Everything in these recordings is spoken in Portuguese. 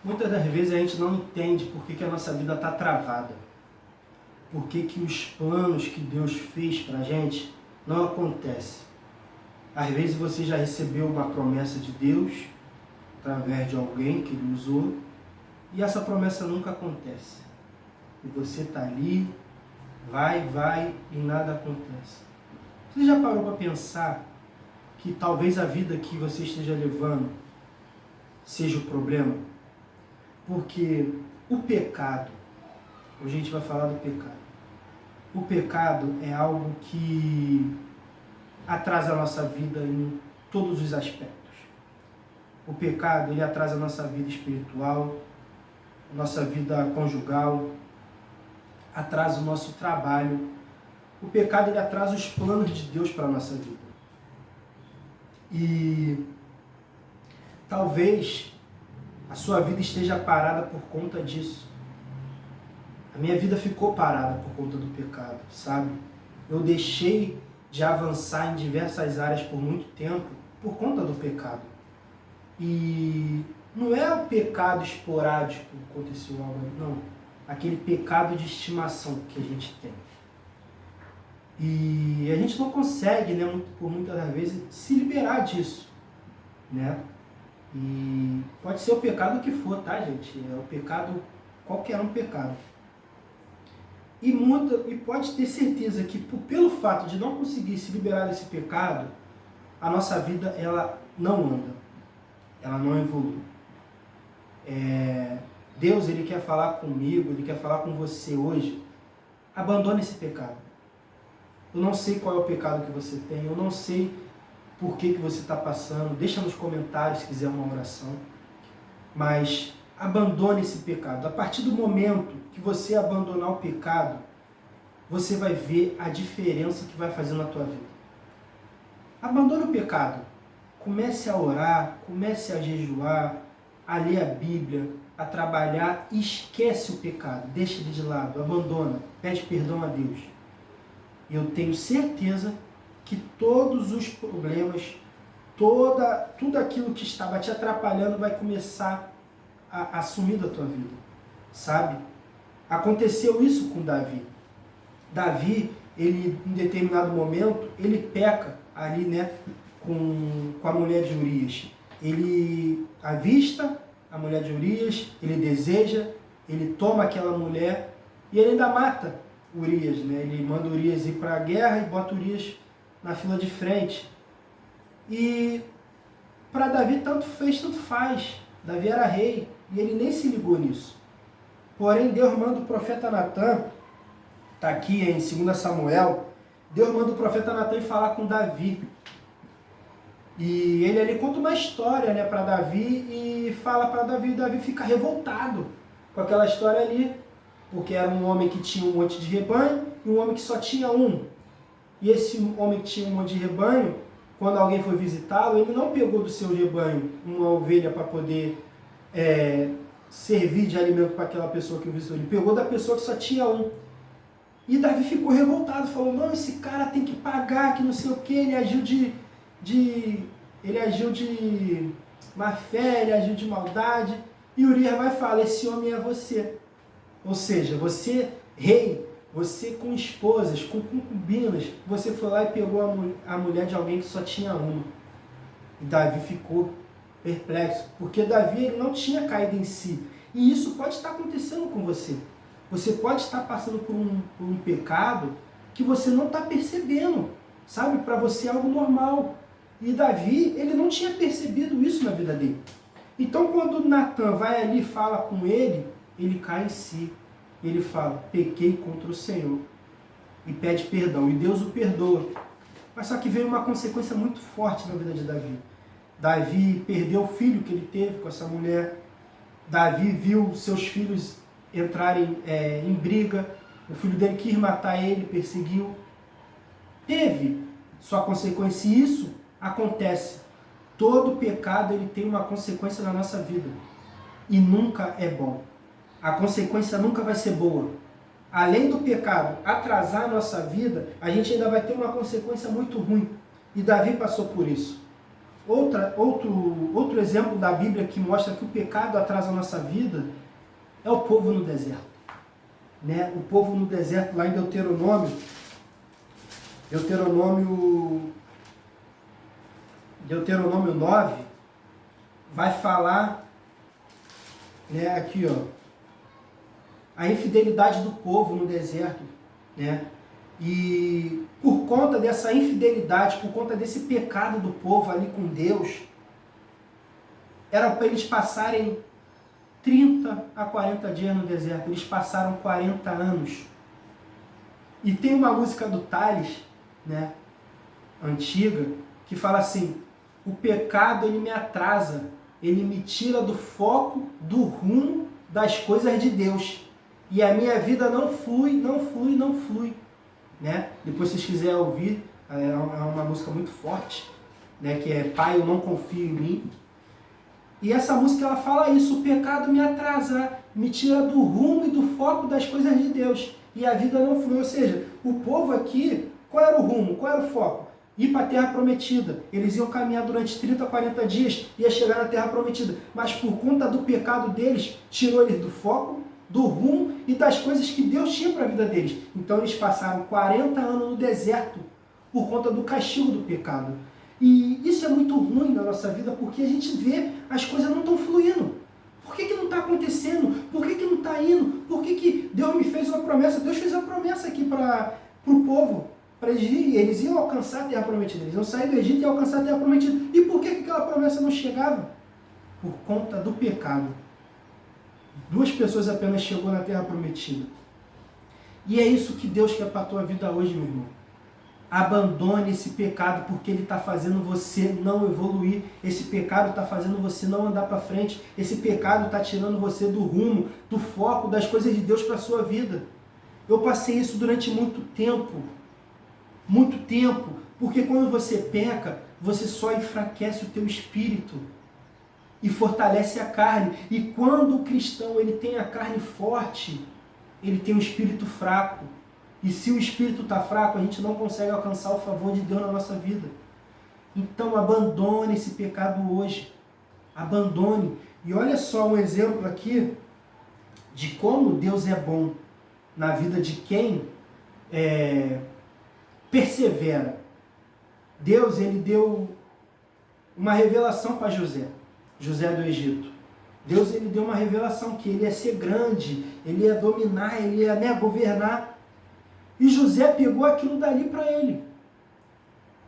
Muitas das vezes a gente não entende por que a nossa vida está travada. Por que os planos que Deus fez para a gente não acontecem. Às vezes você já recebeu uma promessa de Deus através de alguém que Ele usou e essa promessa nunca acontece. E você está ali, vai e nada acontece. Você já parou para pensar que talvez a vida que você esteja levando seja o problema? Porque o pecado, hoje a gente vai falar do pecado. O pecado é algo que atrasa a nossa vida em todos os aspectos. O pecado, ele atrasa a nossa vida espiritual, a nossa vida conjugal, atrasa o nosso trabalho. O pecado, ele atrasa os planos de Deus para a nossa vida. E talvez a sua vida esteja parada por conta disso. A minha vida ficou parada por conta do pecado, sabe? Eu deixei de avançar em diversas áreas por muito tempo por conta do pecado. E não é o pecado esporádico que aconteceu algo, não. Aquele pecado de estimação que a gente tem. E a gente não consegue, né, por muitas das vezes, se liberar disso, né? E pode ser o pecado que for, tá, gente? É o pecado, qualquer um pecado. E pode ter certeza que pelo fato de não conseguir se liberar desse pecado, a nossa vida ela não anda, ela não evolui. Deus, Ele quer falar comigo, Ele quer falar com você hoje. Abandone esse pecado. Eu não sei qual é o pecado que você tem, eu não sei por que você está passando. Deixa nos comentários se quiser uma oração. Mas abandone esse pecado. A partir do momento que você abandonar o pecado, você vai ver a diferença que vai fazer na tua vida. Abandone o pecado. Comece a orar, comece a jejuar, a ler a Bíblia, a trabalhar e esquece o pecado. Deixa ele de lado, abandona, pede perdão a Deus. E eu tenho certeza que todos os problemas, tudo aquilo que estava te atrapalhando vai começar a sumir da tua vida, sabe? Aconteceu isso com Davi. Davi, ele em determinado momento, ele peca ali, né, com a mulher de Urias. Ele avista a mulher de Urias, ele deseja, ele toma aquela mulher e ele ainda mata Urias, né? Ele manda Urias ir para a guerra e bota Urias na fila de frente. E para Davi tanto fez, tanto faz. Davi era rei e ele nem se ligou nisso. Porém, Deus manda o profeta Natan, está aqui em 2 Samuel, Deus manda o profeta Natan falar com Davi. E ele ali conta uma história, né, para Davi e fala para Davi, e Davi fica revoltado com aquela história ali, porque era um homem que tinha um monte de rebanho e um homem que só tinha um. E esse homem que tinha um monte de rebanho, quando alguém foi visitá-lo, ele não pegou do seu rebanho uma ovelha para poder servir de alimento para aquela pessoa que o visitou. Ele pegou da pessoa que só tinha um. E Davi ficou revoltado, falou, não, esse cara tem que pagar, que não sei o que, ele agiu de má fé, ele agiu de maldade. E Urias vai falar, esse homem é você. Ou seja, você, rei, você com esposas, com concubinas, você foi lá e pegou a mulher de alguém que só tinha uma. E Davi ficou perplexo, porque Davi ele não tinha caído em si. E isso pode estar acontecendo com você. Você pode estar passando por um pecado que você não está percebendo, sabe? Para você é algo normal. E Davi, ele não tinha percebido isso na vida dele. Então, quando Natan vai ali e fala com ele, ele cai em si. Ele fala, pequei contra o Senhor. E pede perdão. E Deus o perdoa. Mas só que veio uma consequência muito forte na vida de Davi. Davi perdeu o filho que ele teve com essa mulher. Davi viu seus filhos entrarem em briga. O filho dele quis matar ele, perseguiu. Teve sua consequência. E isso acontece. Todo pecado ele tem uma consequência na nossa vida. E nunca é bom. A consequência nunca vai ser boa. Além do pecado atrasar a nossa vida, a gente ainda vai ter uma consequência muito ruim. E Davi passou por isso. Outro exemplo da Bíblia que mostra que o pecado atrasa a nossa vida é o povo no deserto. Né? O povo no deserto, lá em Deuteronômio 9, vai falar, né, aqui, ó, a infidelidade do povo no deserto, né? E por conta dessa infidelidade, por conta desse pecado do povo ali com Deus, era para eles passarem 30 a 40 dias no deserto. Eles passaram 40 anos. E tem uma música do Tales, né, antiga, que fala assim: o pecado ele me atrasa, ele me tira do foco, do rumo das coisas de Deus. E a minha vida não flui. Né? Depois, se vocês quiserem ouvir, é uma música muito forte, né? Que é Pai, eu não confio em mim. E essa música ela fala isso: o pecado me atrasa, me tira do rumo e do foco das coisas de Deus. E a vida não flui. Ou seja, o povo aqui, qual era o rumo, qual era o foco? Ir para a Terra Prometida. Eles iam caminhar durante 30, 40 dias, ia chegar na Terra Prometida. Mas por conta do pecado deles, tirou eles do foco, do rumo e das coisas que Deus tinha para a vida deles. Então eles passaram 40 anos no deserto por conta do castigo do pecado. E isso é muito ruim na nossa vida, porque a gente vê as coisas não estão fluindo. Por que não está acontecendo? Por que não está indo? Por que Deus me fez uma promessa? Deus fez uma promessa aqui para o povo. Para eles iam alcançar a Terra Prometida. Eles iam sair do Egito e alcançar a Terra Prometida. E por que aquela promessa não chegava? Por conta do pecado. 2 pessoas apenas chegou na Terra Prometida. E é isso que Deus quer para a tua vida hoje, meu irmão. Abandone esse pecado, porque ele está fazendo você não evoluir. Esse pecado está fazendo você não andar para frente. Esse pecado está tirando você do rumo, do foco, das coisas de Deus para a sua vida. Eu passei isso durante muito tempo. Muito tempo. Porque quando você peca, você só enfraquece o teu espírito e fortalece a carne. E quando o cristão ele tem a carne forte, ele tem um espírito fraco. E se o espírito está fraco, a gente não consegue alcançar o favor de Deus na nossa vida. Então abandone esse pecado hoje. Abandone. E olha só um exemplo aqui de como Deus é bom na vida de quem persevera. Deus ele deu uma revelação para José do Egito. Deus ele deu uma revelação que ele ia ser grande, ele ia dominar, ele ia governar. E José pegou aquilo dali para ele.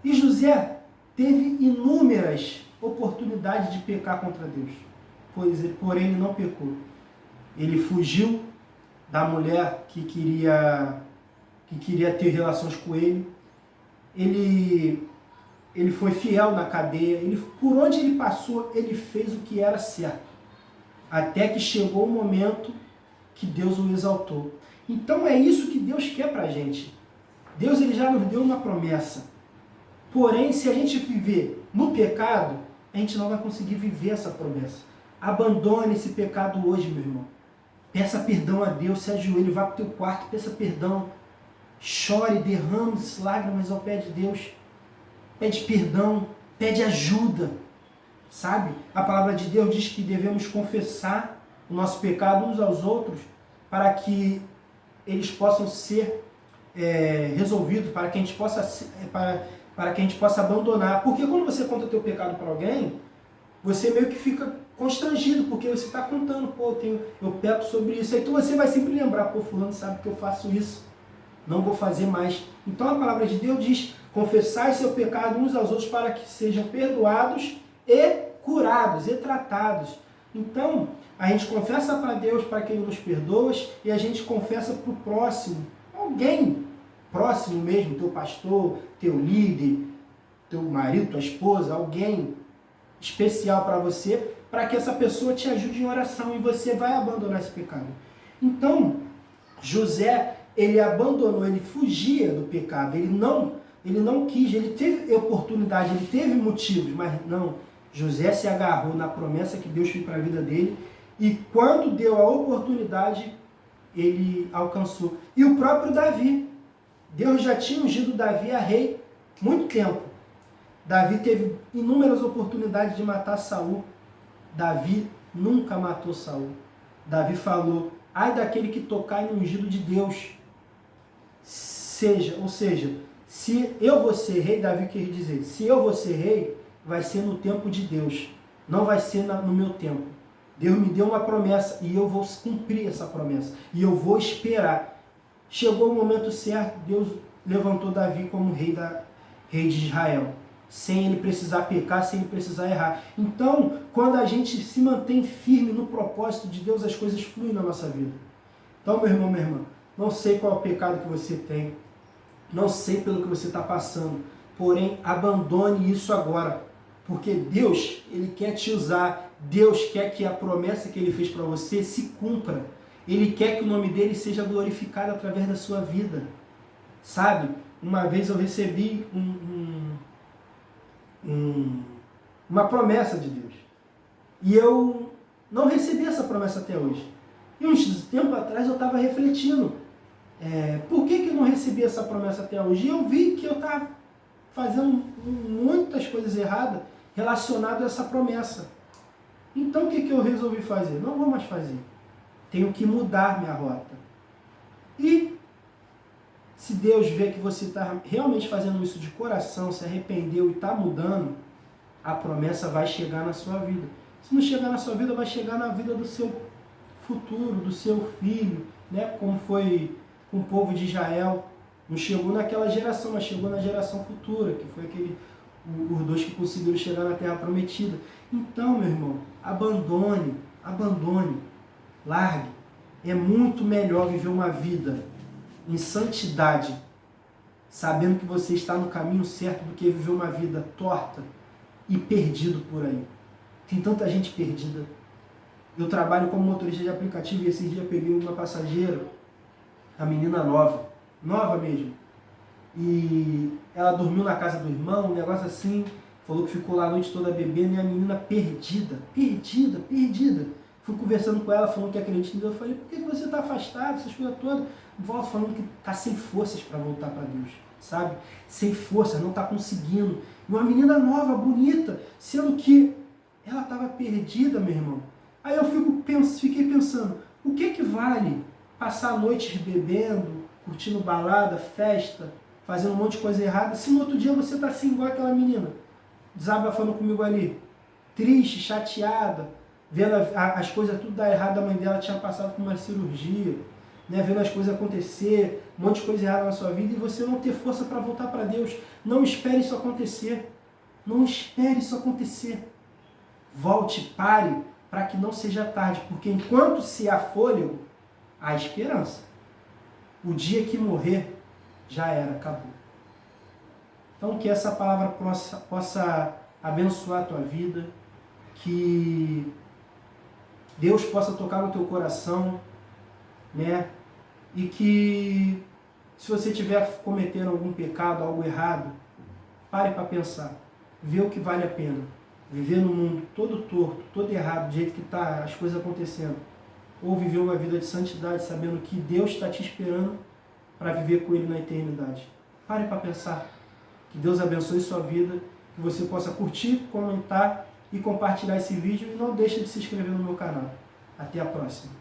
E José teve inúmeras oportunidades de pecar contra Deus. Porém, ele não pecou. Ele fugiu da mulher que queria ter relações com ele. Ele foi fiel na cadeia. Por onde ele passou, ele fez o que era certo. Até que chegou o momento que Deus o exaltou. Então é isso que Deus quer pra gente. Deus ele já nos deu uma promessa. Porém, se a gente viver no pecado, a gente não vai conseguir viver essa promessa. Abandone esse pecado hoje, meu irmão. Peça perdão a Deus, se ajoelhe, vá para o teu quarto, peça perdão. Chore, derrame lágrimas ao pé de Deus. Pede perdão, pede ajuda. Sabe? A palavra de Deus diz que devemos confessar o nosso pecado uns aos outros para que eles possam ser resolvidos, para que a gente possa abandonar. Porque quando você conta o teu pecado para alguém, você meio que fica constrangido, porque você está contando, eu peco sobre isso. Aí então você vai sempre lembrar, fulano sabe que eu faço isso, não vou fazer mais. Então a palavra de Deus diz: confessai seu pecado uns aos outros para que sejam perdoados e curados e tratados. Então, a gente confessa para Deus para que Ele nos perdoe e a gente confessa para o próximo, alguém próximo mesmo, teu pastor, teu líder, teu marido, tua esposa, alguém especial para você, para que essa pessoa te ajude em oração e você vai abandonar esse pecado. Então, José, ele abandonou, ele fugia do pecado, ele não quis, ele teve oportunidade, ele teve motivos, mas não. José se agarrou na promessa que Deus fez para a vida dele e quando deu a oportunidade, ele alcançou. E o próprio Davi, Deus já tinha ungido Davi a rei muito tempo. Davi teve inúmeras oportunidades de matar Saul. Davi nunca matou Saul. Davi falou, ai daquele que tocar no ungido de Deus. Ou seja, se eu vou ser rei, Davi quer dizer, se eu vou ser rei, vai ser no tempo de Deus, não vai ser no meu tempo. Deus me deu uma promessa e eu vou cumprir essa promessa. E eu vou esperar. Chegou o momento certo, Deus levantou Davi como rei de Israel. Sem ele precisar pecar, sem ele precisar errar. Então, quando a gente se mantém firme no propósito de Deus, as coisas fluem na nossa vida. Então, meu irmão, minha irmã, não sei qual é o pecado que você tem. Não sei pelo que você está passando. Porém, abandone isso agora. Porque Deus, Ele quer te usar. Deus quer que a promessa que Ele fez para você se cumpra. Ele quer que o nome dEle seja glorificado através da sua vida. Sabe? Uma vez eu recebi uma promessa de Deus. E eu não recebi essa promessa até hoje. E uns tempo atrás eu estava refletindo. Por que eu não recebi essa promessa até hoje? E eu vi que eu estava fazendo muitas coisas erradas relacionadas a essa promessa. Então o que eu resolvi fazer? Não vou mais fazer. Tenho que mudar minha rota. E se Deus vê que você está realmente fazendo isso de coração, se arrependeu e está mudando, a promessa vai chegar na sua vida. Se não chegar na sua vida, vai chegar na vida do seu futuro, do seu filho, né? Como foi com o povo de Israel. Não chegou naquela geração, mas chegou na geração futura, que foi os dois que conseguiram chegar na Terra Prometida. Então, meu irmão, abandone, largue. É muito melhor viver uma vida em santidade, sabendo que você está no caminho certo, do que viver uma vida torta e perdido por aí. Tem tanta gente perdida. Eu trabalho como motorista de aplicativo e esses dias eu peguei uma passageira, a menina nova mesmo. E ela dormiu na casa do irmão, um negócio assim, falou que ficou lá a noite toda bebendo, e a menina perdida. Fui conversando com ela, falando que acredita em Deus. Eu falei, por que você está afastado, essas coisas todas? Volta falando que está sem forças para voltar para Deus, sabe? Sem força, não está conseguindo. E uma menina nova, bonita, sendo que ela estava perdida, meu irmão. Aí eu fiquei pensando, o que vale passar noites bebendo, curtindo balada, festa, fazendo um monte de coisa errada, se no outro dia você está assim igual aquela menina, desabafando comigo ali, triste, chateada, vendo as coisas tudo dar errado, a mãe dela tinha passado por uma cirurgia, né, vendo as coisas acontecer, um monte de coisa errada na sua vida, e você não ter força para voltar para Deus. Não espere isso acontecer. Não espere isso acontecer. Volte, pare, para que não seja tarde, porque enquanto se há fôlego, há esperança. O dia que morrer, já era, acabou. Então que essa palavra possa abençoar a tua vida, que Deus possa tocar no teu coração, né? E que se você estiver cometendo algum pecado, algo errado, pare para pensar, vê o que vale a pena. Viver no mundo todo torto, todo errado, do jeito que está as coisas acontecendo, ou viver uma vida de santidade, sabendo que Deus está te esperando para viver com Ele na eternidade. Pare para pensar. Que Deus abençoe sua vida, que você possa curtir, comentar e compartilhar esse vídeo, e não deixe de se inscrever no meu canal. Até a próxima.